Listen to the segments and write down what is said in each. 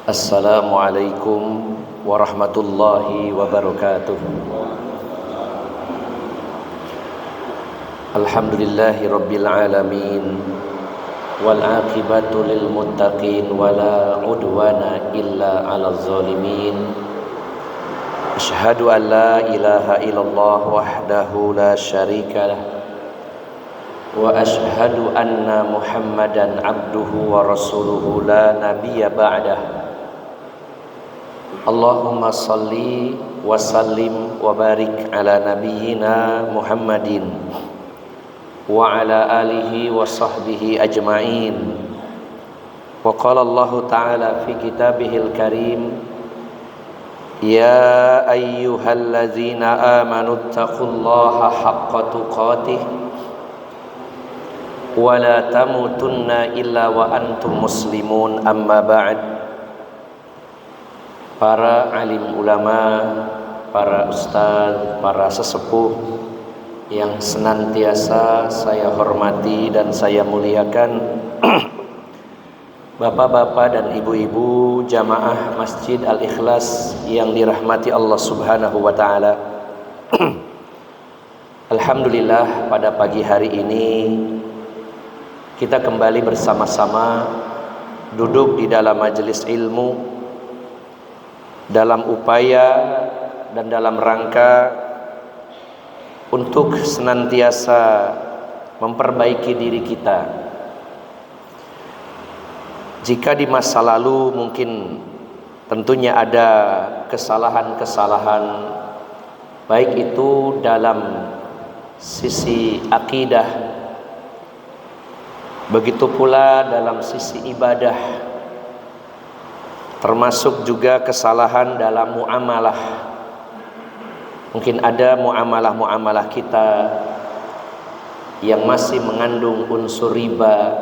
Assalamualaikum warahmatullahi wabarakatuh. Alhamdulillahi rabbil alamin, wal aqibatu lil muttaqin, wala udwana illa 'alal zalimin. Asyhadu an la ilaha illallah wahdahu la syarikalah, wa asyhadu anna Muhammadan abduhu wa rasuluhu la nabiyya ba'dah. Allahumma salli wa sallim wa barik ala nabiyyina Muhammadin wa ala alihi wa sahbihi ajma'in. Wa qala Allah ta'ala fi kitabihil karim, ya ayyuhallazina amanu taqullaha haqqa tuqatih wa la tamutunna illa wa antum muslimun, amma ba'd. Para alim ulama, para ustaz, para sesepuh yang senantiasa saya hormati dan saya muliakan, bapak-bapak dan ibu-ibu jamaah Masjid Al-Ikhlas yang dirahmati Allah Subhanahu wa taala. Alhamdulillah, pada pagi hari ini kita kembali bersama-sama duduk di dalam majelis ilmu dalam upaya dan dalam rangka untuk senantiasa memperbaiki diri kita. Jika di masa lalu mungkin tentunya ada kesalahan-kesalahan, baik itu dalam sisi akidah, begitu pula dalam sisi ibadah, termasuk juga kesalahan dalam muamalah. Mungkin ada muamalah-muamalah kita yang masih mengandung unsur riba,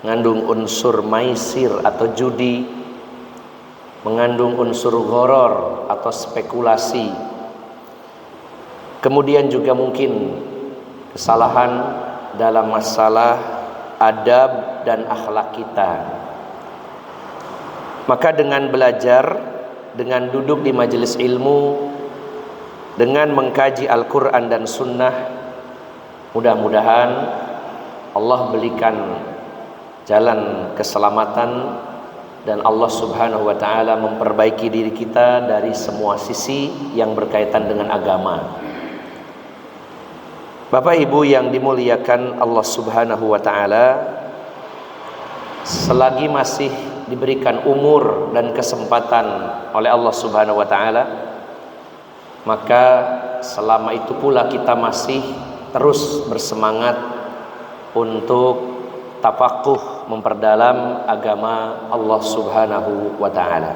mengandung unsur maisir atau judi, mengandung unsur gharar atau spekulasi. Kemudian juga mungkin kesalahan dalam masalah adab dan akhlak kita. Maka dengan belajar, dengan duduk di majelis ilmu, dengan mengkaji Al-Quran dan Sunnah, mudah-mudahan Allah berikan jalan keselamatan dan Allah Subhanahu wa ta'ala memperbaiki diri kita dari semua sisi yang berkaitan dengan agama. Bapak Ibu yang dimuliakan Allah Subhanahu wa ta'ala, selagi masih diberikan umur dan kesempatan oleh Allah Subhanahu wa ta'ala, maka selama itu pula kita masih terus bersemangat untuk tafakuh, memperdalam agama Allah Subhanahu wa ta'ala.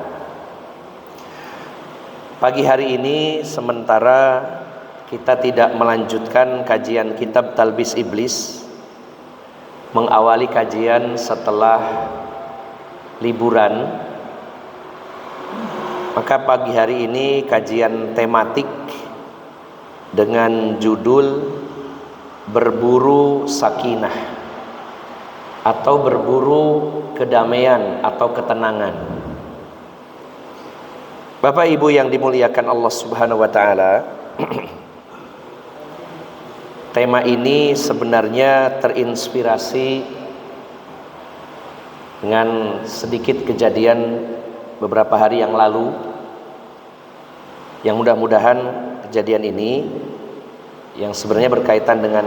Pagi hari ini sementara kita tidak melanjutkan kajian kitab Talbis Iblis, mengawali kajian setelah liburan, maka pagi hari ini kajian tematik dengan judul berburu sakinah atau berburu kedamaian atau ketenangan. Bapak Ibu yang dimuliakan Allah Subhanahu wa taala, tema ini sebenarnya terinspirasi dengan sedikit kejadian beberapa hari yang lalu, yang mudah-mudahan kejadian ini yang sebenarnya berkaitan dengan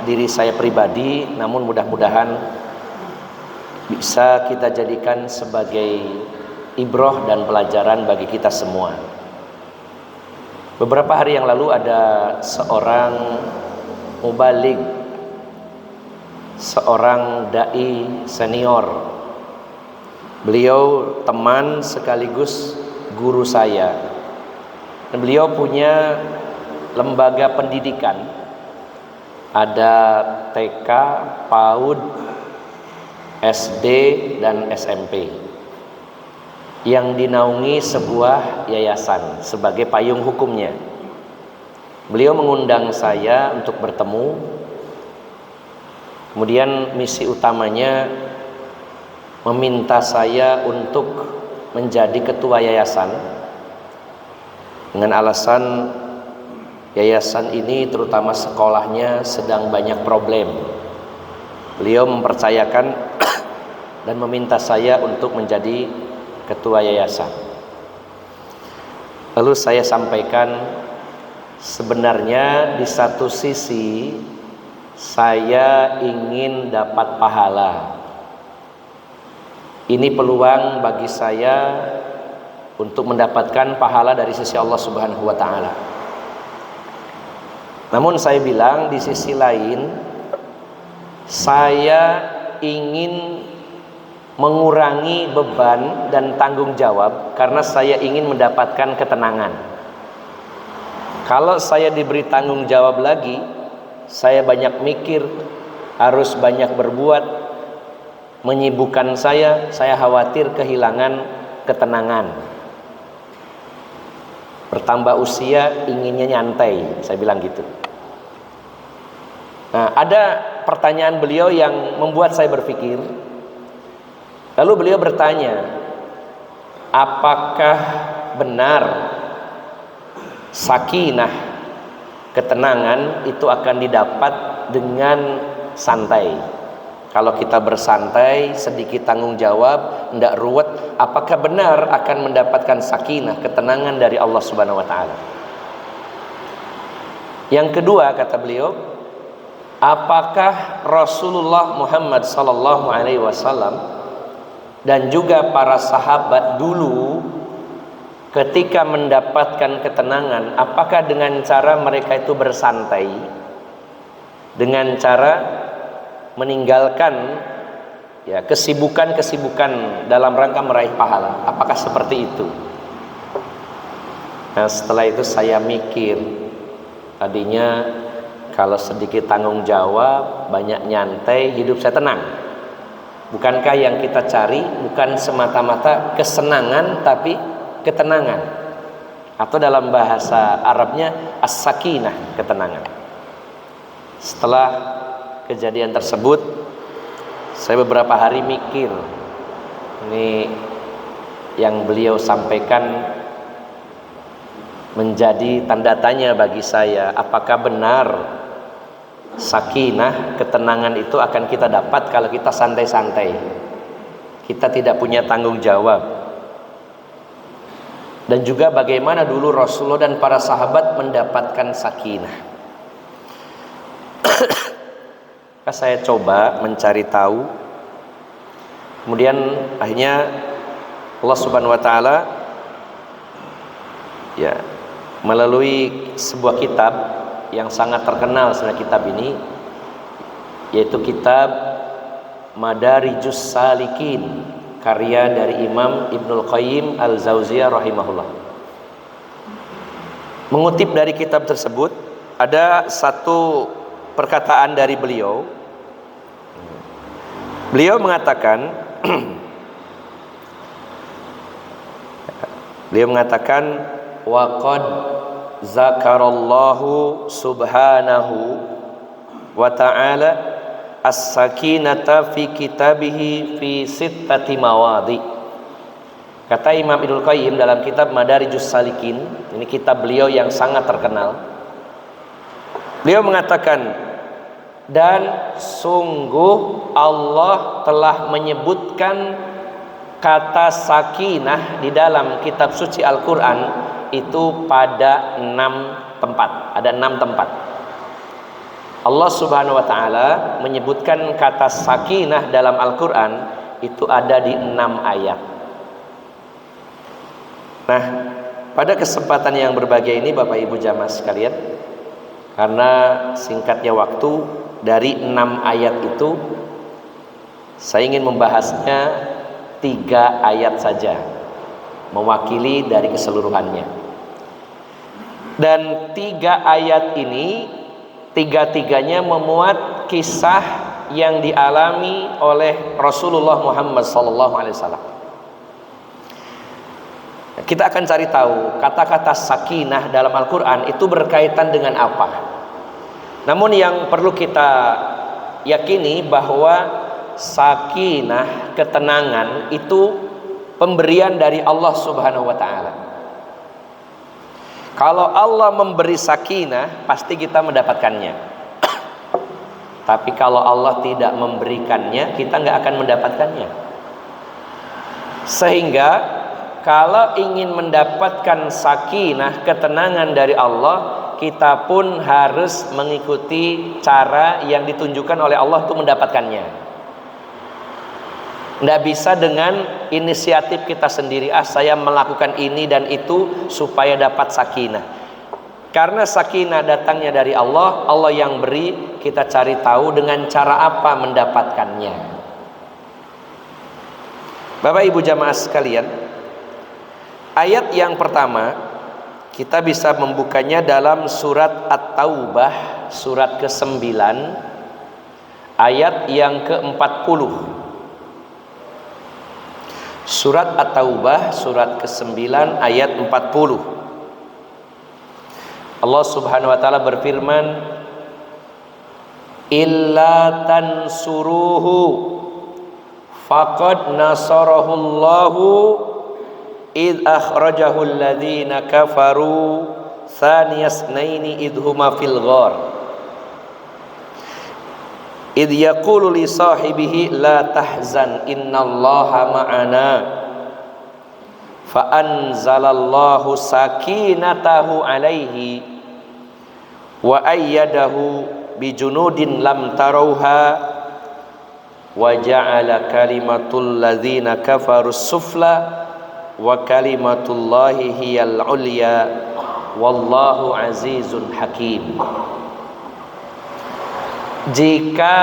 diri saya pribadi, namun mudah-mudahan bisa kita jadikan sebagai ibrah dan pelajaran bagi kita semua. Beberapa hari yang lalu ada seorang mubaligh, seorang dai senior. Beliau teman sekaligus guru saya, dan beliau punya lembaga pendidikan, ada TK, PAUD, SD, dan SMP, yang dinaungi sebuah yayasan sebagai payung hukumnya. Beliau mengundang saya untuk bertemu. Kemudian misi utamanya meminta saya untuk menjadi ketua yayasan dengan alasan yayasan ini terutama sekolahnya sedang banyak problem. Beliau mempercayakan dan meminta saya untuk menjadi ketua yayasan. Lalu saya sampaikan, sebenarnya di satu sisi saya ingin dapat pahala. Ini peluang bagi saya untuk mendapatkan pahala dari sisi Allah Subhanahu wa taala. Namun saya bilang di sisi lain, saya ingin mengurangi beban dan tanggung jawab karena saya ingin mendapatkan ketenangan. Kalau saya diberi tanggung jawab lagi, saya banyak mikir, harus banyak berbuat, menyibukkan saya khawatir kehilangan ketenangan. Bertambah usia, inginnya nyantai, saya bilang gitu. Nah, ada pertanyaan beliau yang membuat saya berpikir. Lalu beliau bertanya, apakah benar sakinah, ketenangan itu akan didapat dengan santai? Kalau kita bersantai, sedikit tanggung jawab, tidak ruwet, apakah benar akan mendapatkan sakinah, ketenangan dari Allah Subhanahu wa taala? Yang kedua, kata beliau, apakah Rasulullah Muhammad sallallahu alaihi wasallam dan juga para sahabat dulu ketika mendapatkan ketenangan, apakah dengan cara mereka itu bersantai, dengan cara meninggalkan ya kesibukan-kesibukan dalam rangka meraih pahala? Apakah seperti itu? Nah, setelah itu saya mikir, tadinya kalau sedikit tanggung jawab, banyak nyantai, hidup saya tenang. Bukankah yang kita cari bukan semata-mata kesenangan, tapi ketenangan? Atau dalam bahasa Arabnya as-sakinah, ketenangan. Setelah kejadian tersebut, saya beberapa hari mikir, ini yang beliau sampaikan menjadi tanda tanya bagi saya. Apakah benar sakinah, ketenangan itu akan kita dapat kalau kita santai-santai, kita tidak punya tanggung jawab? Dan juga bagaimana dulu Rasulullah dan para sahabat mendapatkan sakinah? Saya coba mencari tahu, kemudian akhirnya Allah Subhanahu wa taala ya melalui sebuah kitab yang sangat terkenal sebenarnya, kitab ini yaitu kitab Madarijus Salikin, karya dari Imam Ibnul Qayyim Al-Jauziyah rahimahullah. Mengutip dari kitab tersebut, ada satu perkataan dari beliau. Beliau mengatakan wa qad zakarallahu subhanahu wa ta'ala as-sakinata fi kitabihi fi sittati mawadhi. Kata Imam Ibnul Qayyim dalam kitab Madarijus Salikin, ini kitab beliau yang sangat terkenal, beliau mengatakan, dan sungguh Allah telah menyebutkan kata sakinah di dalam kitab suci Al-Quran itu pada 6 tempat. Ada 6 tempat Allah Subhanahu wa ta'ala menyebutkan kata sakinah dalam Al-Quran, itu ada di 6 ayat. Nah, pada kesempatan yang berbahagia ini Bapak Ibu jamaah sekalian, karena singkatnya waktu, dari 6 ayat itu saya ingin membahasnya 3 ayat saja, mewakili dari keseluruhannya. Dan 3 ayat ini, tiga-tiganya memuat kisah yang dialami oleh Rasulullah Muhammad SAW. Kita akan cari tahu kata-kata sakinah dalam Al-Quran itu berkaitan dengan apa. Namun yang perlu kita yakini bahwa sakinah, ketenangan itu pemberian dari Allah Subhanahu wa taala. Kalau Allah memberi sakinah, pasti kita mendapatkannya. Tapi kalau Allah tidak memberikannya, kita nggak akan mendapatkannya. Sehingga kalau ingin mendapatkan sakinah, ketenangan dari Allah, kita pun harus mengikuti cara yang ditunjukkan oleh Allah untuk mendapatkannya. Nggak bisa dengan inisiatif kita sendiri, saya melakukan ini dan itu supaya dapat sakinah. Karena sakinah datangnya dari Allah, Allah yang beri, kita cari tahu dengan cara apa mendapatkannya. Bapak Ibu jamaah sekalian, ayat yang pertama kita bisa membukanya dalam surat At-Taubah, surat ke-9, ayat yang ke-40. Surat At-Taubah, surat ke-9, ayat 40. Allah Subhanahu wa taala berfirman, "Illa tansuruhu faqad nasarahullahu id akhrajahu alladhina kafaru thaniyasnaini idhuma fil ghar id yaqulu li sahibihi la tahzan innallaha ma'ana fa anzalallahu sakinatahu alaihi wa ayyadahu bijunudin lam tarauha wa ja'ala kalimatul ladzina kafarus sufla wa kalimatullahi hiyal ulya wallahu azizun hakim." Jika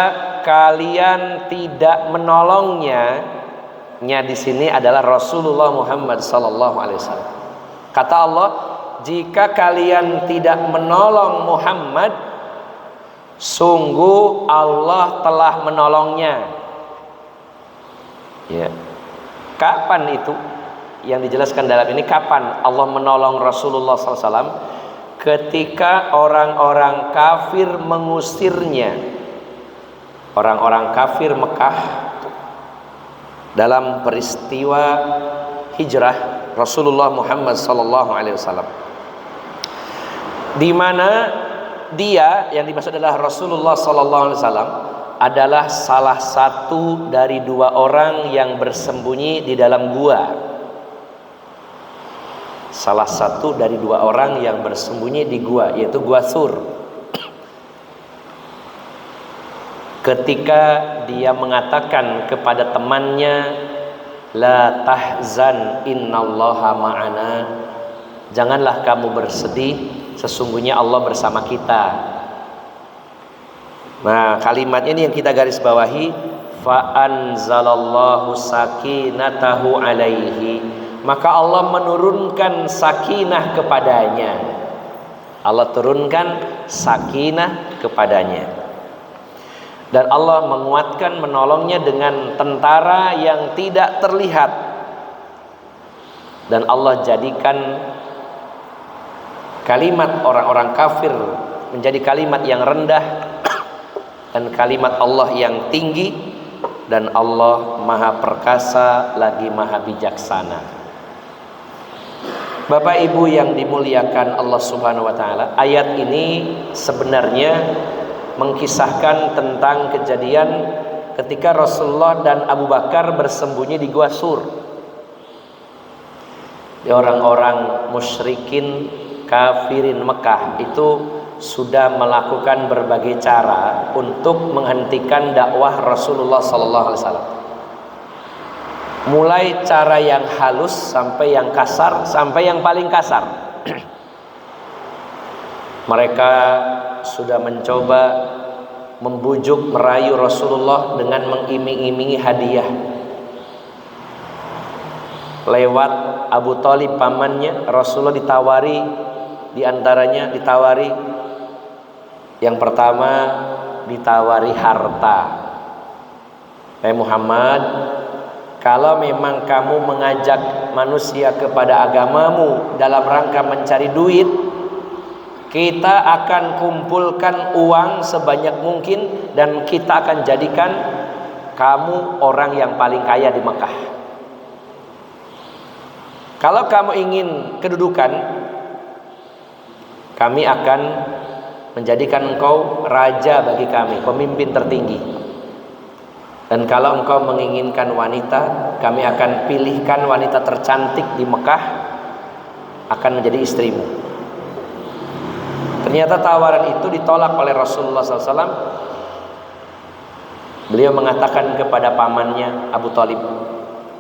kalian tidak menolongnya, nya di sini adalah Rasulullah Muhammad sallallahu alaihi wasallam. Kata Allah, jika kalian tidak menolong Muhammad, sungguh Allah telah menolongnya. Ya. Kapan itu? Yang dijelaskan dalam ini, kapan Allah menolong Rasulullah sallallahu alaihi wasallam? Ketika orang-orang kafir mengusirnya, orang-orang kafir Mekah dalam peristiwa hijrah Rasulullah Muhammad sallallahu alaihi wasallam, di mana dia yang dimaksud adalah Rasulullah sallallahu alaihi wasallam adalah salah satu dari dua orang yang bersembunyi di dalam gua. Salah satu dari dua orang yang bersembunyi di gua, yaitu Gua Tsur. Ketika dia mengatakan kepada temannya, la tahzan innallaha ma'ana, janganlah kamu bersedih, sesungguhnya Allah bersama kita. Nah, kalimat ini yang kita garis bawahi, fa anzalallahu sakinatahu alaihi, maka Allah menurunkan sakinah kepadanya. Allah turunkan sakinah kepadanya. Dan Allah menguatkan, menolongnya dengan tentara yang tidak terlihat. Dan Allah jadikan kalimat orang-orang kafir menjadi kalimat yang rendah dan kalimat Allah yang tinggi, dan Allah maha perkasa lagi maha bijaksana. Bapak Ibu yang dimuliakan Allah Subhanahu wa taala, ayat ini sebenarnya mengkisahkan tentang kejadian ketika Rasulullah dan Abu Bakar bersembunyi di Gua Tsur. Orang-orang musyrikin kafirin Mekah itu sudah melakukan berbagai cara untuk menghentikan dakwah Rasulullah sallallahu alaihi wasallam. Mulai cara yang halus sampai yang kasar, sampai yang paling kasar. Mereka sudah mencoba membujuk, merayu Rasulullah dengan mengiming-imingi hadiah. Lewat Abu Thalib pamannya, Rasulullah ditawari, diantaranya ditawari, yang pertama ditawari harta. Muhammad, kalau memang kamu mengajak manusia kepada agamamu dalam rangka mencari duit, kita akan kumpulkan uang sebanyak mungkin dan kita akan jadikan kamu orang yang paling kaya di Mekah. Kalau kamu ingin kedudukan, kami akan menjadikan engkau raja bagi kami, pemimpin tertinggi. Dan kalau engkau menginginkan wanita, kami akan pilihkan wanita tercantik di Mekah akan menjadi istrimu. Ternyata tawaran itu ditolak oleh Rasulullah SAW. Beliau mengatakan kepada pamannya Abu Thalib,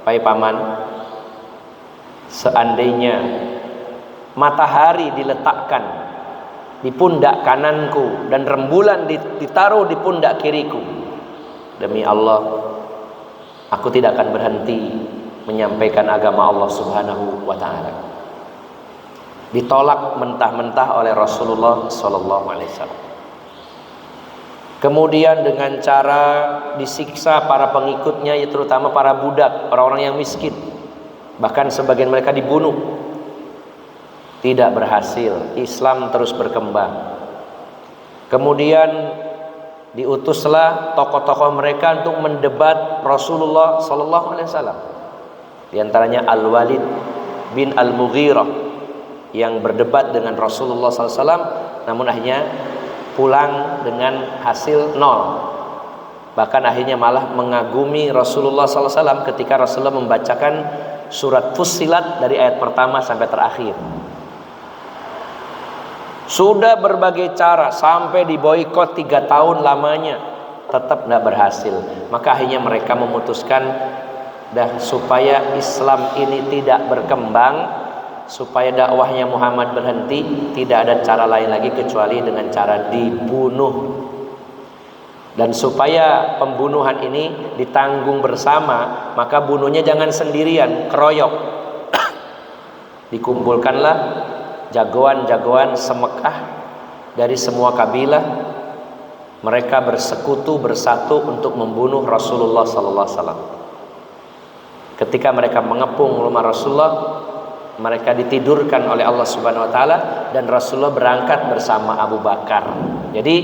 "Pai paman, seandainya matahari diletakkan di pundak kananku dan rembulan ditaruh di pundak kiriku, demi Allah, aku tidak akan berhenti menyampaikan agama Allah Subhanahu wa ta'ala." Ditolak mentah-mentah oleh Rasulullah SAW. Kemudian dengan cara disiksa para pengikutnya, ya terutama para budak, orang-orang yang miskin. Bahkan sebagian mereka dibunuh. Tidak berhasil, Islam terus berkembang. Kemudian diutuslah tokoh-tokoh mereka untuk mendebat Rasulullah SAW. Di antaranya Al-Walid bin Al-Mughirah yang berdebat dengan Rasulullah SAW, namun akhirnya pulang dengan hasil nol. Bahkan akhirnya malah mengagumi Rasulullah SAW ketika Rasulullah membacakan surat Fussilat dari ayat pertama sampai terakhir. Sudah berbagai cara sampai diboikot 3 tahun lamanya, tetap tidak berhasil. Maka akhirnya mereka memutuskan supaya Islam ini tidak berkembang, supaya dakwahnya Muhammad berhenti, tidak ada cara lain lagi kecuali dengan cara dibunuh. Dan supaya pembunuhan ini ditanggung bersama, maka bunuhnya jangan sendirian, keroyok. Dikumpulkanlah jagoan-jagoan semekah dari semua kabilah. Mereka bersekutu bersatu untuk membunuh Rasulullah SAW. Ketika mereka mengepung rumah Rasulullah, mereka ditidurkan oleh Allah Subhanahu wa taala dan Rasulullah berangkat bersama Abu Bakar. Jadi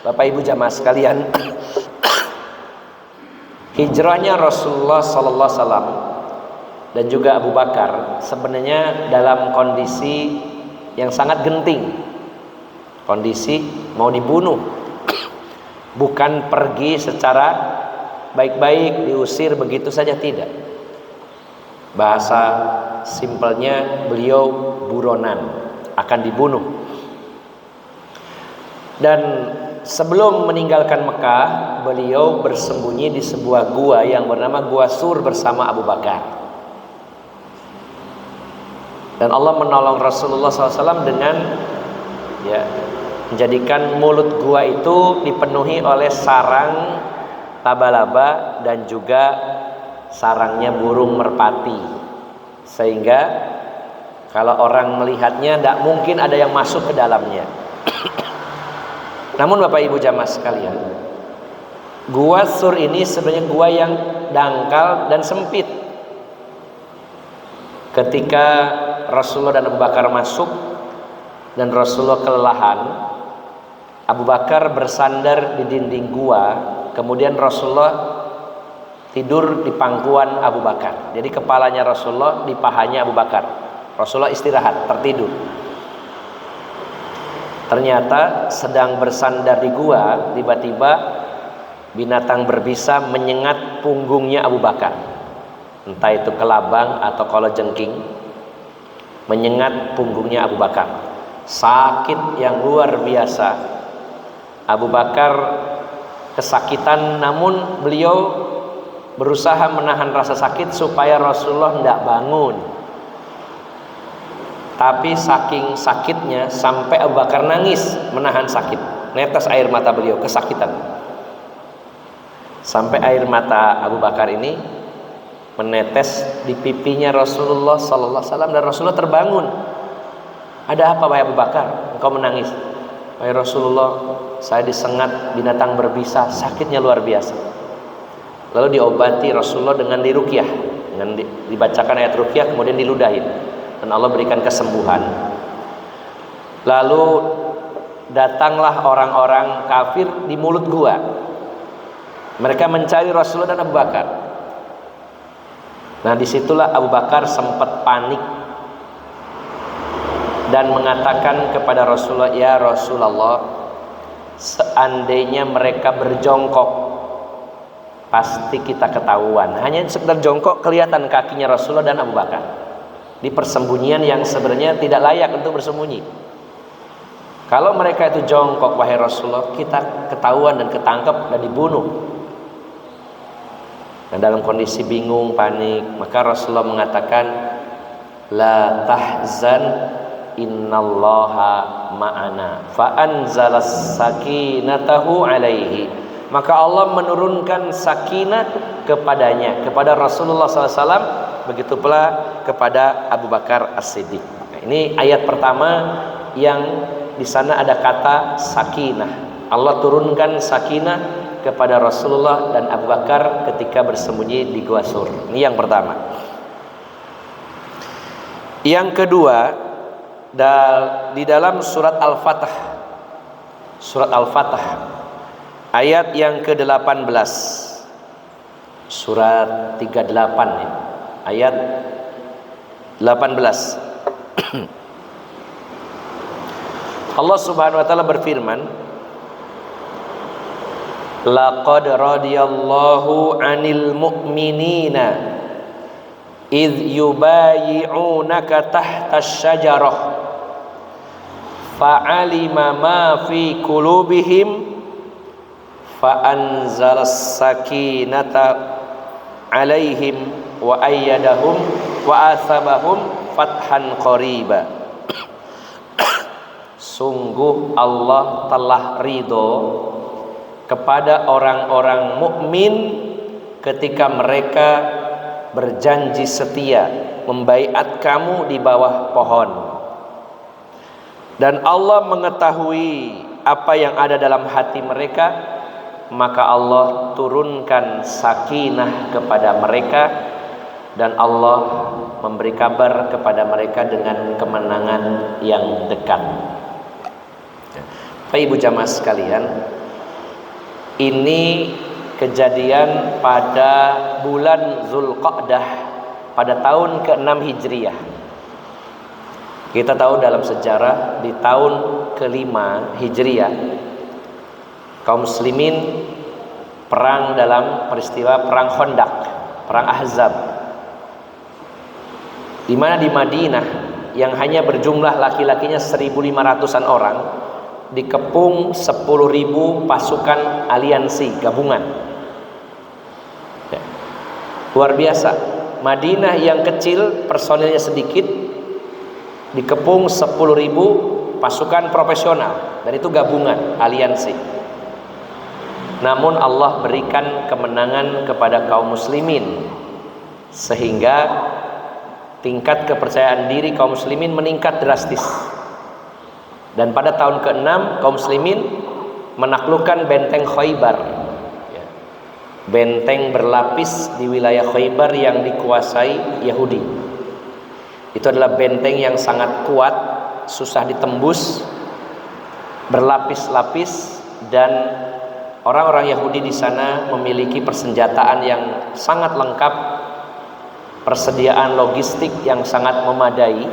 Bapak Ibu jamaah sekalian, hijrahnya Rasulullah sallallahu alaihi wasallam dan juga Abu Bakar sebenarnya dalam kondisi yang sangat genting. Kondisi mau dibunuh. Bukan pergi secara baik-baik, diusir begitu saja, tidak. Bahasa simpelnya beliau buronan, akan dibunuh. Dan sebelum meninggalkan Mekah, beliau bersembunyi di sebuah gua yang bernama Gua Sur bersama Abu Bakar. Dan Allah menolong Rasulullah SAW dengan menjadikan mulut gua itu dipenuhi oleh sarang laba-laba dan juga sarangnya burung merpati, sehingga kalau orang melihatnya tidak mungkin ada yang masuk ke dalamnya. Namun Bapak Ibu jamaah sekalian, Gua Sur ini sebenarnya gua yang dangkal dan sempit. Ketika Rasulullah dan Abu Bakar masuk dan Rasulullah kelelahan, Abu Bakar bersandar di dinding gua, kemudian Rasulullah tidur di pangkuan Abu Bakar. Jadi kepalanya Rasulullah di pahanya Abu Bakar. Rasulullah istirahat, tertidur. Ternyata sedang bersandar di gua, tiba-tiba binatang berbisa menyengat punggungnya Abu Bakar. Entah itu kelabang atau kalajengking, menyengat punggungnya Abu Bakar. Sakit yang luar biasa. Abu Bakar kesakitan, namun beliau berusaha menahan rasa sakit supaya Rasulullah tidak bangun. Tapi saking sakitnya sampai Abu Bakar nangis menahan sakit, netes air mata beliau kesakitan. Sampai air mata Abu Bakar ini menetes di pipinya Rasulullah sallallahu alaihi wasallam dan Rasulullah terbangun. Ada apa wahai Abu Bakar? Engkau menangis. Wahai Rasulullah, saya disengat binatang berbisa, sakitnya luar biasa. Lalu diobati Rasulullah dengan diruqyah, dengan dibacakan ayat ruqyah, kemudian diludahin dan Allah berikan kesembuhan. Lalu datanglah orang-orang kafir di mulut gua. Mereka mencari Rasulullah dan Abu Bakar. Nah, disitulah Abu Bakar sempat panik dan mengatakan kepada Rasulullah, ya Rasulullah, seandainya mereka berjongkok pasti kita ketahuan. Hanya sekedar jongkok kelihatan kakinya Rasulullah dan Abu Bakar di persembunyian yang sebenarnya tidak layak untuk bersembunyi. Kalau mereka itu jongkok, wahai Rasulullah, kita ketahuan dan ketangkep dan dibunuh. Dan dalam kondisi bingung, panik, maka Rasulullah mengatakan, la tahzan innallaha ma'ana fa anzalas sakinatahu alaihi. Maka Allah menurunkan sakinah kepadanya, kepada Rasulullah SAW, begitu pula kepada Abu Bakar As-Siddiq. Nah, ini ayat pertama yang di sana ada kata sakinah. Allah turunkan sakinah kepada Rasulullah dan Abu Bakar ketika bersembunyi di Gua Sur. Ini yang pertama. Yang kedua, di dalam surat Al-Fatah, surat Al-Fatah ayat yang ke-18, surat 38 ya, ayat 18. Allah Subhanahu wa taala berfirman, laqad radiyallahu 'anil mu'minina idh yubayi'unaka tahta asy-syajarah fa'alima ma fi qulubihim fa'anzalas sakinata 'alaihim wa ayyadahum wa asabahum fathan qariba. Sungguh Allah telah ridho kepada orang-orang mukmin ketika mereka berjanji setia membaiat kamu di bawah pohon, dan Allah mengetahui apa yang ada dalam hati mereka, maka Allah turunkan sakinah kepada mereka dan Allah memberi kabar kepada mereka dengan kemenangan yang dekat. Bapak Ibu jamaah sekalian, ini kejadian pada bulan Zulqa'dah pada tahun ke-6 Hijriah. Kita tahu dalam sejarah di tahun ke-5 Hijriah kaum muslimin perang dalam peristiwa perang Khandaq, perang Ahzab, di mana di Madinah yang hanya berjumlah laki-lakinya 1.500-an orang dikepung 10.000 pasukan aliansi gabungan. Ya. Luar biasa. Madinah yang kecil, personilnya sedikit, dikepung 10.000 pasukan profesional, dan itu gabungan aliansi. Namun Allah berikan kemenangan kepada kaum muslimin sehingga tingkat kepercayaan diri kaum muslimin meningkat drastis. Dan pada tahun ke-6 kaum muslimin menaklukkan benteng Khaybar, ya, benteng berlapis di wilayah Khaybar yang dikuasai Yahudi. Itu adalah benteng yang sangat kuat, susah ditembus, berlapis-lapis, dan orang-orang Yahudi di sana memiliki persenjataan yang sangat lengkap, persediaan logistik yang sangat memadai.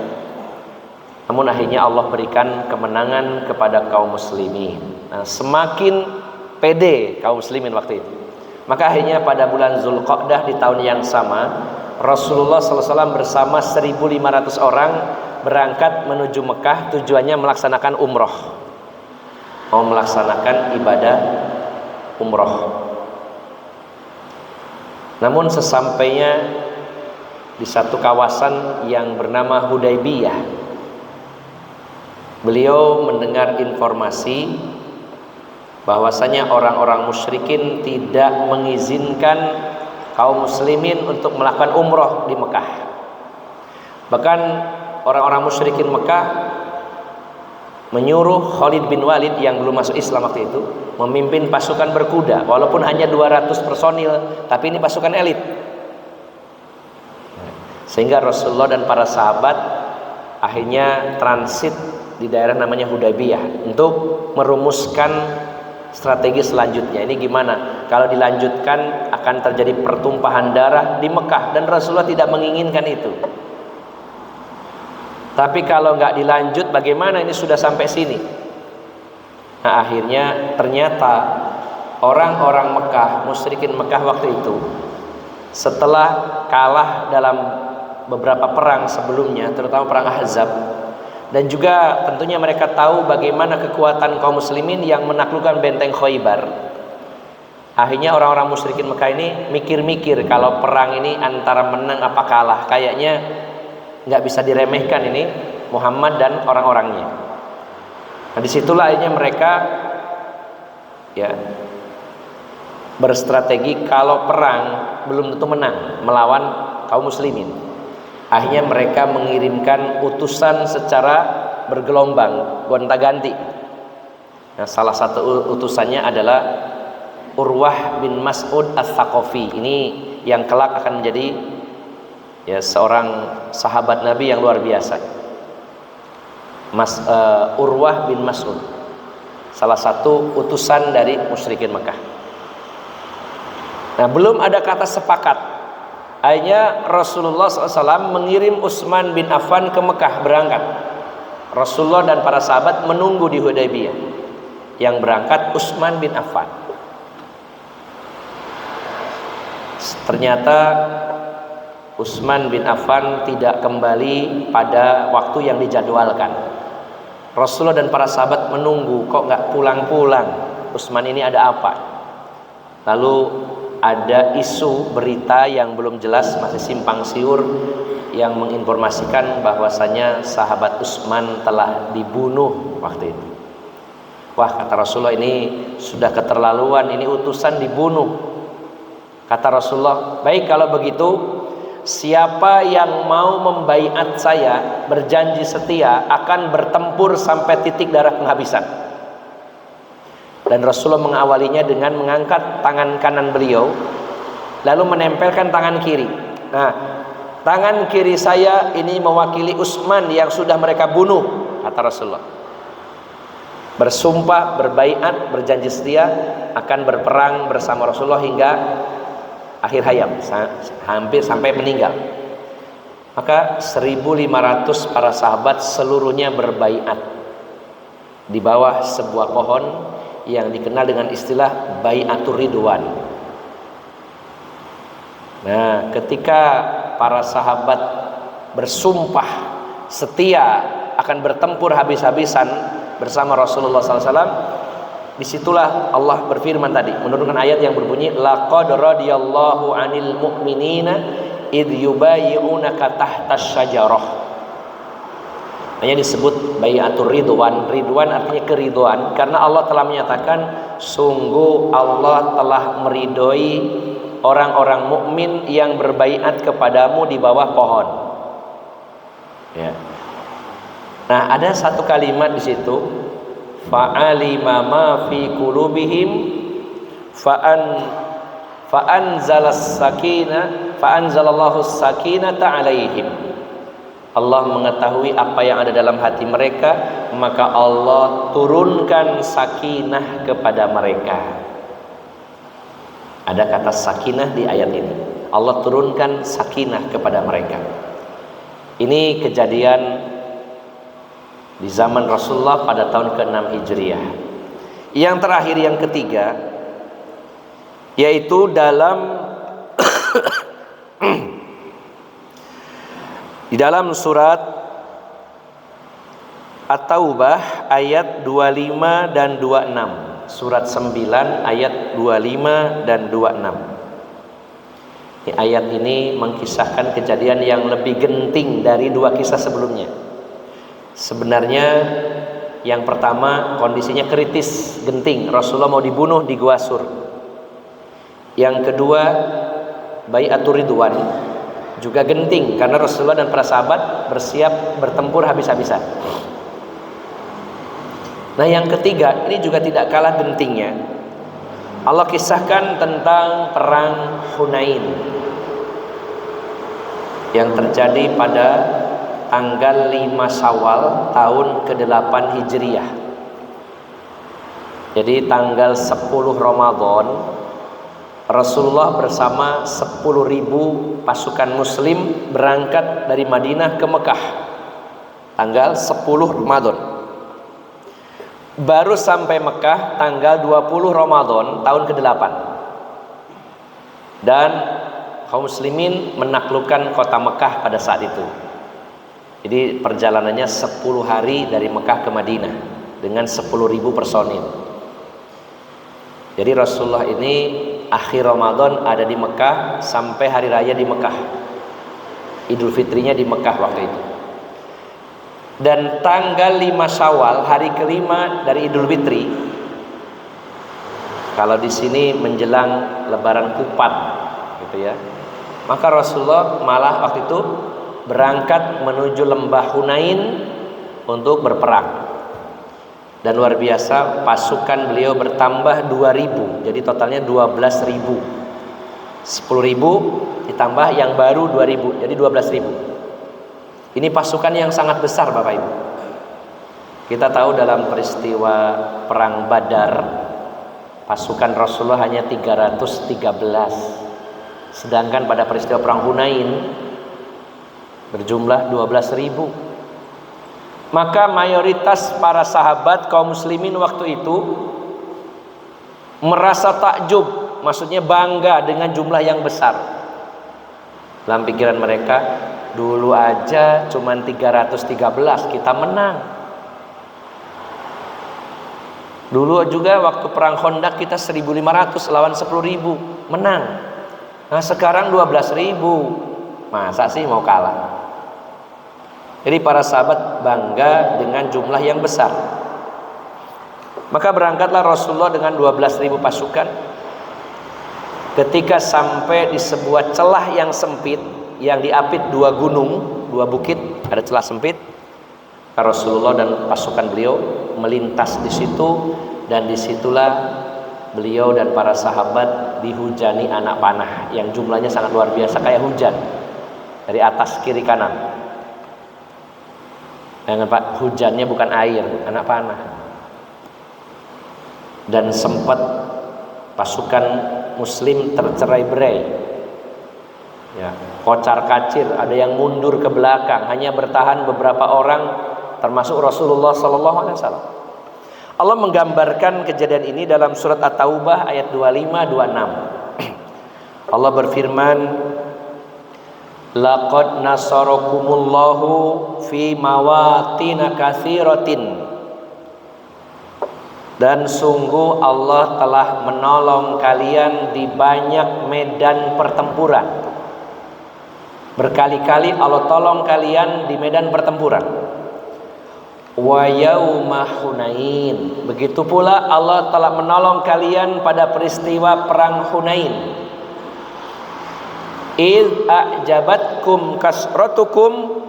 Namun akhirnya Allah berikan kemenangan kepada kaum muslimin. Nah, semakin pede kaum muslimin waktu itu. Maka akhirnya pada bulan Zulqa'dah di tahun yang sama, Rasulullah SAW bersama 1.500 orang berangkat menuju Mekah, tujuannya melaksanakan umroh, mau melaksanakan ibadah umroh. Namun sesampainya di satu kawasan yang bernama Hudaybiyah, beliau mendengar informasi bahwasanya orang-orang musyrikin tidak mengizinkan kaum muslimin untuk melakukan umroh di Mekah. Bahkan orang-orang musyrikin Mekah menyuruh Khalid bin Walid yang belum masuk Islam waktu itu memimpin pasukan berkuda, walaupun hanya 200 personil, tapi ini pasukan elit. Sehingga Rasulullah dan para sahabat akhirnya transit di daerah namanya Hudaybiyah untuk merumuskan strategi selanjutnya. Ini gimana? Kalau dilanjutkan akan terjadi pertumpahan darah di Mekah, dan Rasulullah tidak menginginkan itu. Tapi kalau nggak dilanjut, bagaimana? Ini sudah sampai sini. Nah, akhirnya ternyata orang-orang Mekah, musyrikin Mekah waktu itu, setelah kalah dalam beberapa perang sebelumnya, terutama perang Ahzab, dan juga tentunya mereka tahu bagaimana kekuatan kaum muslimin yang menaklukkan benteng Khaybar. Akhirnya orang-orang musyrikin Mekah ini mikir-mikir, kalau perang ini antara menang apa kalah, kayaknya nggak bisa diremehkan ini Muhammad dan orang-orangnya. Nah, disitulah akhirnya mereka ya berstrategi, kalau perang belum tentu menang melawan kaum muslimin. Akhirnya mereka mengirimkan utusan secara bergelombang, gonta-ganti. Nah, salah satu utusannya adalah Urwah bin Mas'ud Ats-Tsaqafi. Ini yang kelak akan menjadi ya seorang sahabat Nabi yang luar biasa. Urwah bin Mas'ud, salah satu utusan dari musyrikin Mekah. Nah, belum ada kata sepakat. Akhirnya Rasulullah SAW mengirim Utsman bin Affan ke Mekah berangkat. Rasulullah dan para sahabat menunggu di Hudaybiyah. Yang berangkat Utsman bin Affan. Ternyata Utsman bin Affan tidak kembali pada waktu yang dijadwalkan. Rasulullah dan para sahabat menunggu, kok nggak pulang-pulang? Utsman ini ada apa? Lalu ada isu berita yang belum jelas, masih simpang siur, yang menginformasikan bahwasanya sahabat Utsman telah dibunuh waktu itu. Wah, kata Rasulullah, ini sudah keterlaluan, ini utusan dibunuh. Kata Rasulullah, baik kalau begitu, siapa yang mau membaiat saya, berjanji setia akan bertempur sampai titik darah penghabisan. Dan Rasulullah mengawalinya dengan mengangkat tangan kanan beliau, lalu menempelkan tangan kiri. Nah, tangan kiri saya ini mewakili Utsman yang sudah mereka bunuh, kata Rasulullah. Bersumpah, berbaiat, berjanji setia akan berperang bersama Rasulullah hingga akhir hayat, hampir sampai meninggal. Maka 1.500 para sahabat seluruhnya berbaiat di bawah sebuah pohon yang dikenal dengan istilah Bai'atur Ridwan. Nah, ketika para sahabat bersumpah setia akan bertempur habis-habisan bersama Rasulullah SAW, disitulah Allah berfirman tadi, menurunkan ayat yang berbunyi, laqad radiyallahu 'anil mu'minina id yubayyi'unaka tahtas syajarah. Hanya disebut Bai'atur Ridwan. Ridwan artinya keridhaan, karena Allah telah menyatakan sungguh Allah telah meridhoi orang-orang mukmin yang berbaiat kepadamu di bawah pohon. Ya. Nah, ada satu kalimat di situ, fa'alima ma fi qulubihim fa'anzalallahu sakinata 'alaihim. Allah mengetahui apa yang ada dalam hati mereka, maka Allah turunkan sakinah kepada mereka. Ada kata sakinah di ayat ini. Allah turunkan sakinah kepada mereka. Ini kejadian di zaman Rasulullah pada tahun ke-6 Hijriah. Yang terakhir, yang ketiga, yaitu dalam di dalam surat At-Taubah ayat 25 dan 26. Surat 9 ayat 25 dan 26. Ayat ini mengkisahkan kejadian yang lebih genting dari dua kisah sebelumnya. Sebenarnya yang pertama kondisinya kritis, genting, Rasulullah mau dibunuh di Gua Sur. Yang kedua Bai'atur Ridwan juga genting, karena Rasulullah dan para sahabat bersiap bertempur habis-habisan. Nah, yang ketiga ini juga tidak kalah gentingnya. Allah kisahkan tentang perang Hunain yang terjadi pada tanggal 5 Syawal tahun ke-8 Hijriah. Jadi tanggal 10 Ramadan Rasulullah bersama 10.000 pasukan muslim berangkat dari Madinah ke Mekah tanggal 10 Ramadan. Baru sampai Mekah tanggal 20 Ramadan tahun ke-8. Dan kaum muslimin menaklukkan kota Mekah pada saat itu. Jadi perjalanannya 10 hari dari Mekah ke Madinah dengan 10.000 personil. Jadi Rasulullah ini akhir Ramadan ada di Mekah sampai hari raya di Mekah. Idul Fitrinya di Mekah waktu itu. Dan tanggal 5 Syawal, hari kelima dari Idul Fitri, kalau di sini menjelang Lebaran Kupat, gitu ya, maka Rasulullah malah waktu itu berangkat menuju lembah Hunain untuk berperang. Dan luar biasa, pasukan beliau bertambah 2.000, jadi totalnya 12.000. 10.000 ditambah yang baru 2.000, jadi 12.000. Ini pasukan yang sangat besar Bapak Ibu. Kita tahu dalam peristiwa perang Badar, pasukan Rasulullah hanya 313. Sedangkan pada peristiwa perang Hunain berjumlah 12.000. Maka mayoritas para sahabat kaum muslimin waktu itu merasa takjub, maksudnya bangga dengan jumlah yang besar. Dalam pikiran mereka, dulu aja cuman 313 kita menang. Dulu juga waktu perang Khandaq kita 1.500 lawan 10.000 menang. Nah sekarang 12.000, masa sih mau kalah? Jadi para sahabat bangga dengan jumlah yang besar. Maka berangkatlah Rasulullah dengan 12.000 pasukan. Ketika sampai di sebuah celah yang sempit, yang diapit 2 gunung, 2 bukit, ada celah sempit, Rasulullah dan pasukan beliau melintas di situ, dan disitulah beliau dan para sahabat dihujani anak panah yang jumlahnya sangat luar biasa, kayak hujan dari atas kiri kanan. Jangan Pak, hujannya bukan air, anak panah. Dan sempat pasukan muslim tercerai-berai, ya, kocar kacir, ada yang mundur ke belakang, hanya bertahan beberapa orang, termasuk Rasulullah SAW. Allah menggambarkan kejadian ini dalam surat At-Taubah ayat 25-26. Allah berfirman, laqad nasarakumullahu fi mawatin katsiratin. Dan sungguh Allah telah menolong kalian di banyak medan pertempuran. Berkali-kali Allah tolong kalian di medan pertempuran. Wa yauma Hunain. Begitu pula Allah telah menolong kalian pada peristiwa perang Hunain. Idz a'jabatkum kasratukum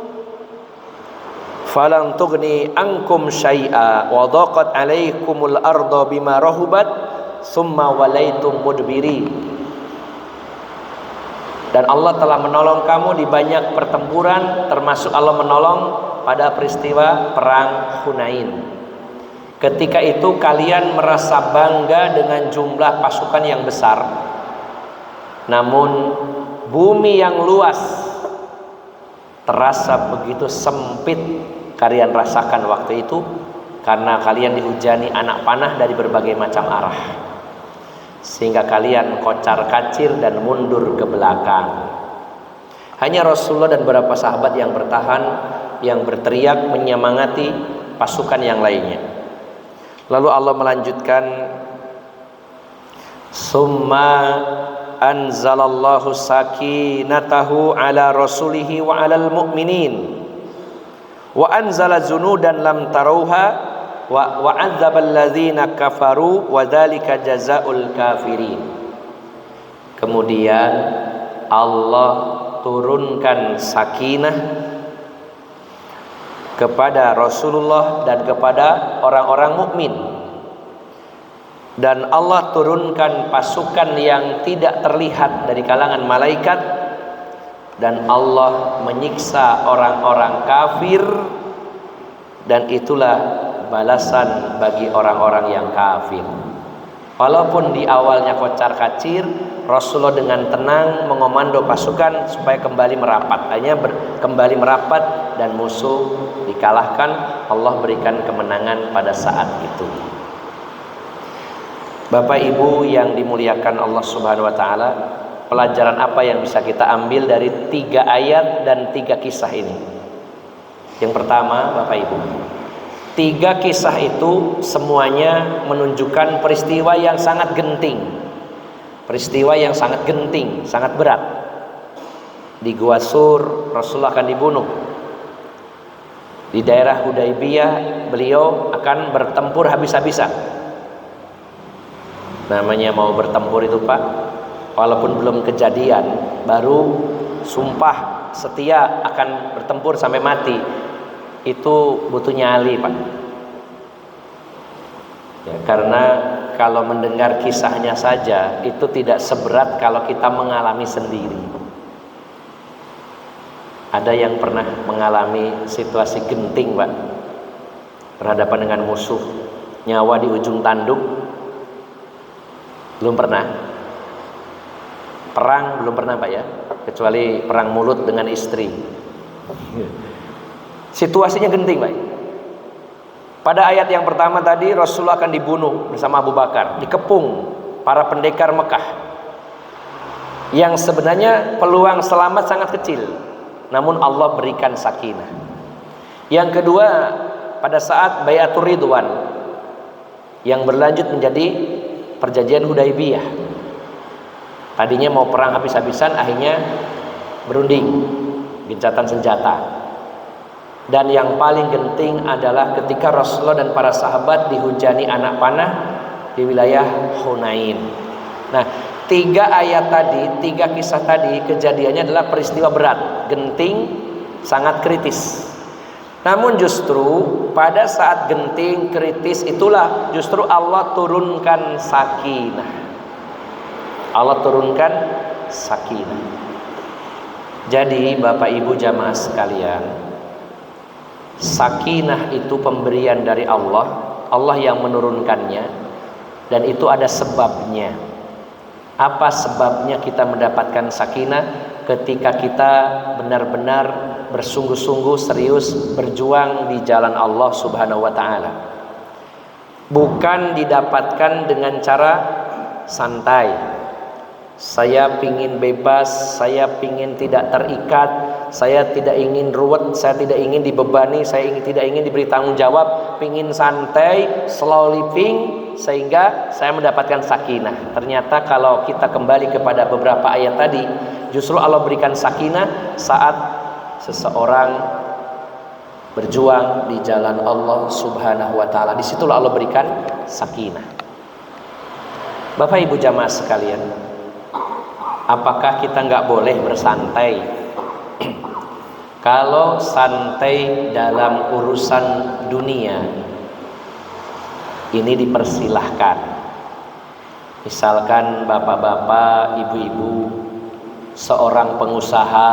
falan tughni ankum syai'a wa dhaqat 'alaikumul ardu bima rahubat summa walaitum mudbiri. Dan Allah telah menolong kamu di banyak pertempuran, termasuk Allah menolong pada peristiwa perang Hunain. Ketika itu kalian merasa bangga dengan jumlah pasukan yang besar, namun bumi yang luas terasa begitu sempit kalian rasakan waktu itu, karena kalian dihujani anak panah dari berbagai macam arah, sehingga kalian kocar kacir dan mundur ke belakang. Hanya Rasulullah dan beberapa sahabat yang bertahan, yang berteriak menyemangati pasukan yang lainnya. Lalu Allah melanjutkan, summa anzalallahu sakinatahu ala rasulihi wa alal mu'minin wa anzala junudan lam tarauha wa adzabal ladzina kafaru wa dzalika jazaa'ul kafirin. Kemudian Allah turunkan sakinah kepada Rasulullah dan kepada orang-orang mukmin, dan Allah turunkan pasukan yang tidak terlihat dari kalangan malaikat, dan Allah menyiksa orang-orang kafir, dan itulah balasan bagi orang-orang yang kafir. Walaupun di awalnya kocar kacir, Rasulullah dengan tenang mengomando pasukan supaya kembali merapat. Hanya kembali merapat dan musuh dikalahkan. Allah berikan kemenangan pada saat itu. Bapak Ibu yang dimuliakan Allah Subhanahu wa taala, pelajaran apa yang bisa kita ambil dari 3 ayat dan 3 kisah ini? Yang pertama, Bapak Ibu, 3 kisah itu semuanya menunjukkan peristiwa yang sangat genting. Peristiwa yang sangat genting, sangat berat. Di Gua Sur, Rasulullah akan dibunuh. Di daerah Hudaybiyah, beliau akan bertempur habis-habisan. Namanya mau bertempur itu Pak, walaupun belum kejadian, baru sumpah setia akan bertempur sampai mati. Itu butuh nyali Pak ya, karena kalau mendengar kisahnya saja itu tidak seberat kalau kita mengalami sendiri. Ada yang pernah mengalami situasi genting Pak, berhadapan dengan musuh, nyawa di ujung tanduk? Belum pernah. Perang belum pernah Pak ya, kecuali perang mulut dengan istri. Situasinya genting Pak. Pada ayat yang pertama tadi, Rasulullah akan dibunuh bersama Abu Bakar, dikepung para pendekar Mekah, yang sebenarnya peluang selamat sangat kecil, namun Allah berikan sakinah. Yang kedua, pada saat Bayatul Ridwan yang berlanjut menjadi perjanjian Hudaybiyah. Tadinya mau perang habis-habisan, akhirnya berunding, gencatan senjata. Dan yang paling genting adalah ketika Rasulullah dan para sahabat dihujani anak panah di wilayah Hunain. Nah, 3 ayat tadi, 3 kisah tadi, kejadiannya adalah peristiwa berat, genting, sangat kritis. Namun justru pada saat genting, kritis itulah justru Allah turunkan sakinah. Allah turunkan sakinah. Jadi Bapak Ibu jamaah sekalian, sakinah itu pemberian dari Allah, Allah yang menurunkannya, dan itu ada sebabnya. Apa sebabnya kita mendapatkan sakinah? Ketika kita benar-benar bersungguh-sungguh serius berjuang di jalan Allah Subhanahu wa taala. Bukan didapatkan dengan cara santai. Saya pingin bebas, saya pingin tidak terikat, saya tidak ingin ruwet, saya tidak ingin dibebani, tidak ingin diberi tanggung jawab, pingin santai, slow living, sehingga saya mendapatkan sakinah. Ternyata kalau kita kembali kepada beberapa ayat tadi, justru Allah berikan sakinah saat seseorang berjuang di jalan Allah Subhanahu wa taala. Disitulah Allah berikan sakinah. Bapak Ibu jamaah sekalian, apakah kita nggak boleh bersantai? Kalau santai dalam urusan dunia, ini dipersilahkan. Misalkan bapak-bapak, ibu-ibu, seorang pengusaha,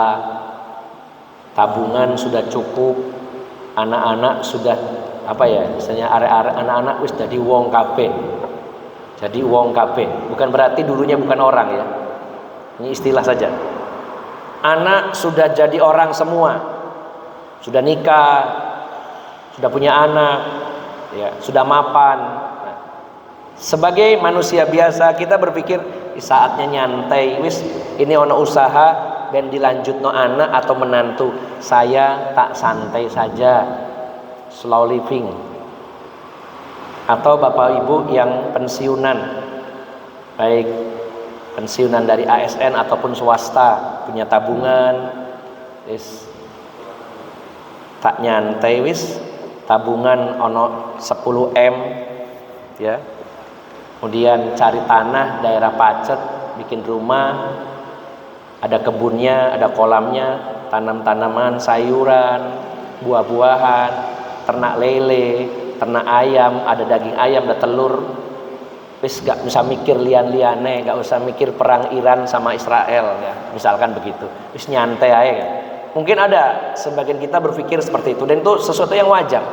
tabungan sudah cukup, anak-anak sudah misalnya are-are anak-anak wis jadi wong kabeh. Jadi wong kabeh, bukan berarti dulunya bukan orang ya. Ini istilah saja. Anak sudah jadi orang semua, sudah nikah, sudah punya anak, ya, sudah mapan. Nah, sebagai manusia biasa kita berpikir saatnya nyantai, wis ini ono usaha ben dilanjut no anak atau menantu. Saya tak santai saja, slow living. Atau bapak ibu yang pensiunan, baik pensiunan dari ASN ataupun swasta, punya tabungan, wis tak nyantai, wis tabungan ono 10 M ya, kemudian cari tanah daerah Pacet, bikin rumah, ada kebunnya, ada kolamnya, tanam tanaman, sayuran, buah-buahan, ternak lele, ternak ayam, ada daging ayam, ada telur. Wis gak usah mikir lian-liane, gak usah mikir perang Iran sama Israel ya, misalkan begitu. Wis nyantai aja. Mungkin ada sebagian kita berpikir seperti itu, dan itu sesuatu yang wajar.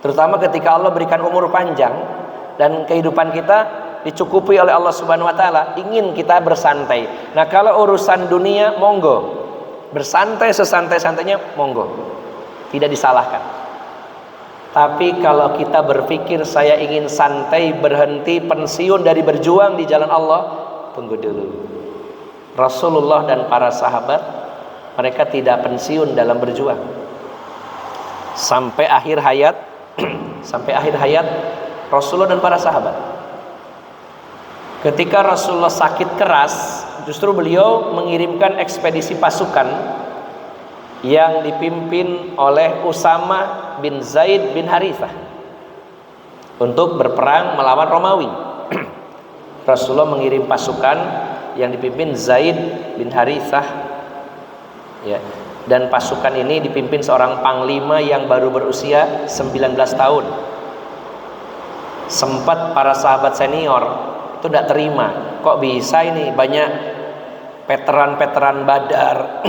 Terutama ketika Allah berikan umur panjang dan kehidupan kita dicukupi oleh Allah Subhanahu wa taala, ingin kita bersantai. Nah, kalau urusan dunia monggo. Bersantai sesantai-santainya monggo. Tidak disalahkan. Tapi kalau kita berpikir saya ingin santai, berhenti, pensiun dari berjuang di jalan Allah, tunggu dulu. Rasulullah dan para sahabat, mereka tidak pensiun dalam berjuang sampai akhir hayat. Sampai akhir hayat Rasulullah dan para sahabat. Ketika Rasulullah sakit keras, justru beliau mengirimkan ekspedisi pasukan yang dipimpin oleh Usama bin Zaid bin Harithah untuk berperang melawan Romawi. Rasulullah mengirim pasukan yang dipimpin Zaid bin Harithah, ya. Dan pasukan ini dipimpin seorang panglima yang baru berusia 19 tahun. Sempat para sahabat senior itu tidak terima, kok bisa ini banyak veteran-veteran Badar,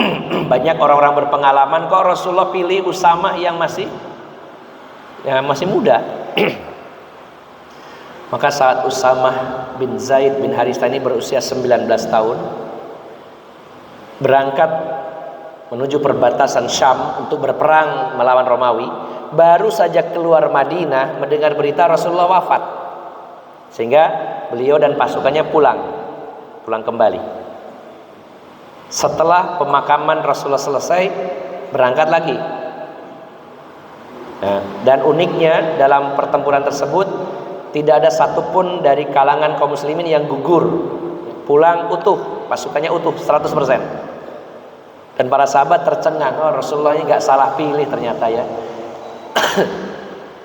banyak orang-orang berpengalaman, kok Rasulullah pilih Usama yang masih muda. Maka saat Usama bin Zaid bin Harithah ini berusia 19 tahun, berangkat menuju perbatasan Syam untuk berperang melawan Romawi, baru saja keluar Madinah mendengar berita Rasulullah wafat, sehingga beliau dan pasukannya pulang kembali. Setelah pemakaman Rasulullah selesai, berangkat lagi. Nah, dan uniknya dalam pertempuran tersebut tidak ada satupun dari kalangan kaum muslimin yang gugur, pulang utuh, pasukannya utuh 100%. Dan para sahabat tercengang, oh Rasulullah ini gak salah pilih ternyata ya.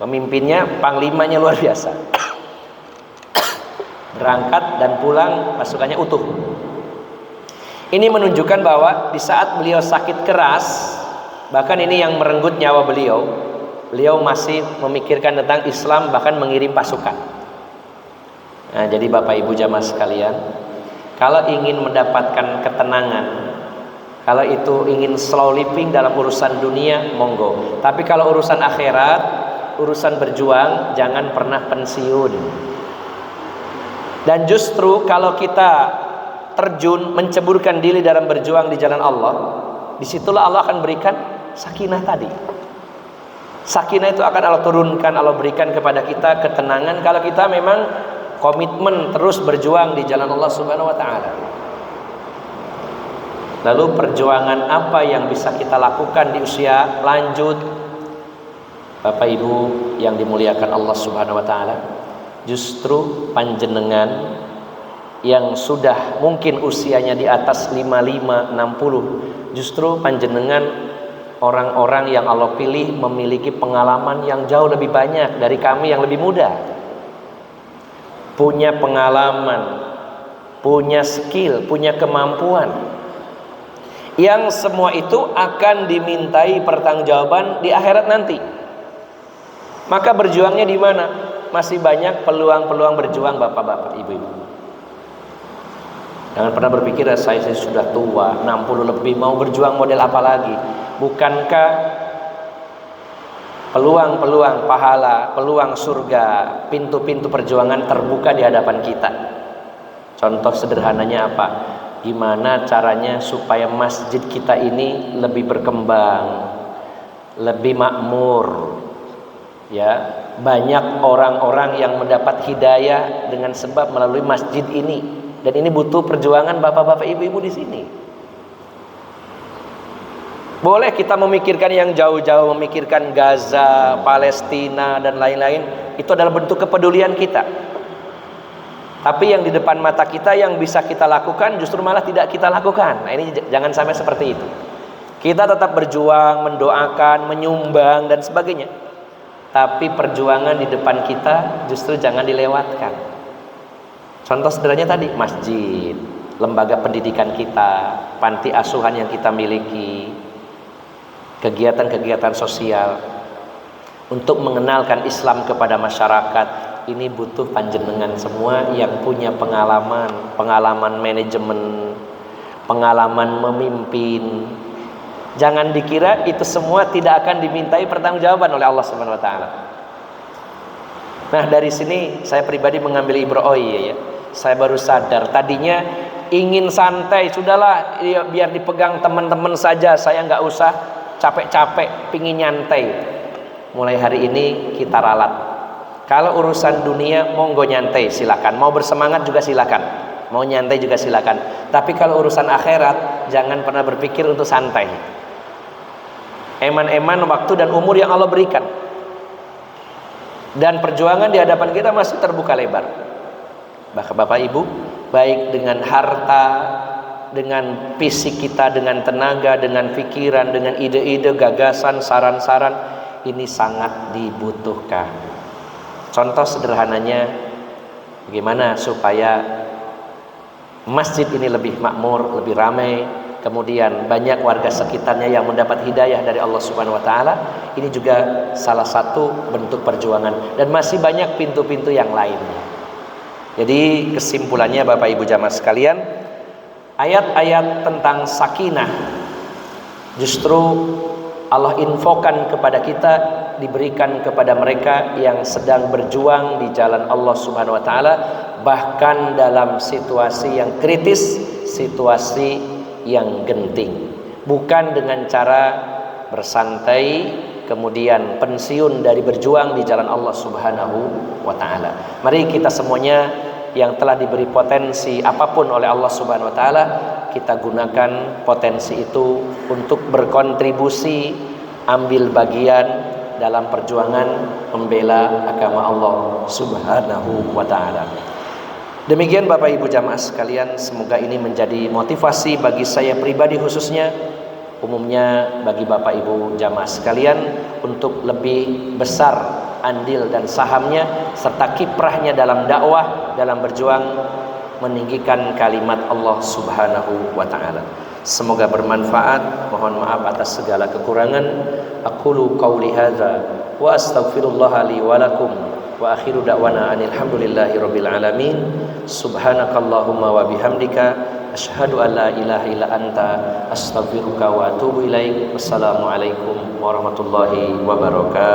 Pemimpinnya, panglimanya luar biasa. Berangkat dan pulang pasukannya utuh. Ini menunjukkan bahwa di saat beliau sakit keras, bahkan ini yang merenggut nyawa beliau masih memikirkan tentang Islam, bahkan mengirim pasukan. Nah, jadi Bapak Ibu jamaah sekalian, kalau ingin mendapatkan ketenangan, kalau itu ingin slow living dalam urusan dunia, monggo. Tapi kalau urusan akhirat, urusan berjuang, jangan pernah pensiun. Dan justru kalau kita terjun, menceburkan diri dalam berjuang di jalan Allah, disitulah Allah akan berikan sakinah tadi. Sakinah itu akan Allah turunkan, Allah berikan kepada kita ketenangan kalau kita memang komitmen terus berjuang di jalan Allah Subhanahu wa taala. Lalu perjuangan apa yang bisa kita lakukan di usia lanjut? Bapak Ibu yang dimuliakan Allah Subhanahu wa taala, justru panjenengan yang sudah mungkin usianya di atas 55, 60, justru panjenengan orang-orang yang Allah pilih memiliki pengalaman yang jauh lebih banyak dari kami yang lebih muda. Punya pengalaman, punya skill, punya kemampuan, yang semua itu akan dimintai pertanggungjawaban di akhirat nanti. Maka berjuangnya di mana? Masih banyak peluang-peluang berjuang bapak-bapak, ibu-ibu. Jangan pernah berpikir saya sudah tua, 60 lebih, mau berjuang model apa lagi? Bukankah peluang-peluang pahala, peluang surga, pintu-pintu perjuangan terbuka di hadapan kita? Contoh sederhananya apa? Gimana caranya supaya masjid kita ini lebih berkembang, lebih makmur, ya, banyak orang-orang yang mendapat hidayah dengan sebab melalui masjid ini. Dan ini butuh perjuangan bapak-bapak, ibu-ibu di sini. Boleh kita memikirkan yang jauh-jauh, memikirkan Gaza, Palestina dan lain-lain, itu adalah bentuk kepedulian kita. Tapi yang di depan mata kita yang bisa kita lakukan justru malah tidak kita lakukan. Nah, ini jangan sampai seperti itu. Kita tetap berjuang, mendoakan, menyumbang dan sebagainya. Tapi perjuangan di depan kita justru jangan dilewatkan. Contoh sederhananya tadi, masjid, lembaga pendidikan kita, panti asuhan yang kita miliki, kegiatan-kegiatan sosial untuk mengenalkan Islam kepada masyarakat. Ini butuh panjenengan semua yang punya pengalaman manajemen, pengalaman memimpin. Jangan dikira itu semua tidak akan dimintai pertanggungjawaban oleh Allah Subhanahu wa taala. Nah, dari sini saya pribadi mengambil ibrah. Oh iya ya, saya baru sadar tadinya ingin santai, sudahlah ya, biar dipegang teman-teman saja, saya nggak usah capek-capek, pingin nyantai. Mulai hari ini kita ralat. Kalau urusan dunia monggo nyantai silakan, mau bersemangat juga silakan, mau nyantai juga silakan. Tapi kalau urusan akhirat jangan pernah berpikir untuk santai. Eman-eman waktu dan umur yang Allah berikan, dan perjuangan di hadapan kita masih terbuka lebar. Bahkan Bapak Ibu, baik dengan harta, dengan fisik kita, dengan tenaga, dengan pikiran, dengan ide-ide, gagasan, saran-saran, ini sangat dibutuhkan. Contoh sederhananya, bagaimana supaya masjid ini lebih makmur, lebih ramai, kemudian banyak warga sekitarnya yang mendapat hidayah dari Allah Subhanahu wa taala. Ini juga salah satu bentuk perjuangan, dan masih banyak pintu-pintu yang lainnya. Jadi kesimpulannya Bapak Ibu jamaah sekalian, ayat-ayat tentang sakinah justru Allah infokan kepada kita, diberikan kepada mereka yang sedang berjuang di jalan Allah Subhanahu wa taala, bahkan dalam situasi yang kritis, situasi yang genting. Bukan dengan cara bersantai kemudian pensiun dari berjuang di jalan Allah Subhanahu wa taala. Mari kita semuanya yang telah diberi potensi apapun oleh Allah Subhanahu wa taala, kita gunakan potensi itu untuk berkontribusi, ambil bagian dalam perjuangan membela agama Allah Subhanahu wa taala. Demikian Bapak Ibu jamaah sekalian, semoga ini menjadi motivasi bagi saya pribadi khususnya, umumnya bagi Bapak Ibu jamaah sekalian, untuk lebih besar andil dan sahamnya serta kiprahnya dalam dakwah, dalam berjuang meninggikan kalimat Allah Subhanahu wa taala. Semoga bermanfaat. Mohon maaf atas segala kekurangan. Aqulu qauli hadza wa astaghfirullah li wa lakum wa akhiru da'wana alhamdulillahi rabbil alamin. Subhanakallahumma wa bihamdika asyhadu an la ilaha illa anta astaghfiruka wa atubu ilaik. Wassalamualaikum warahmatullahi wabarakatuh.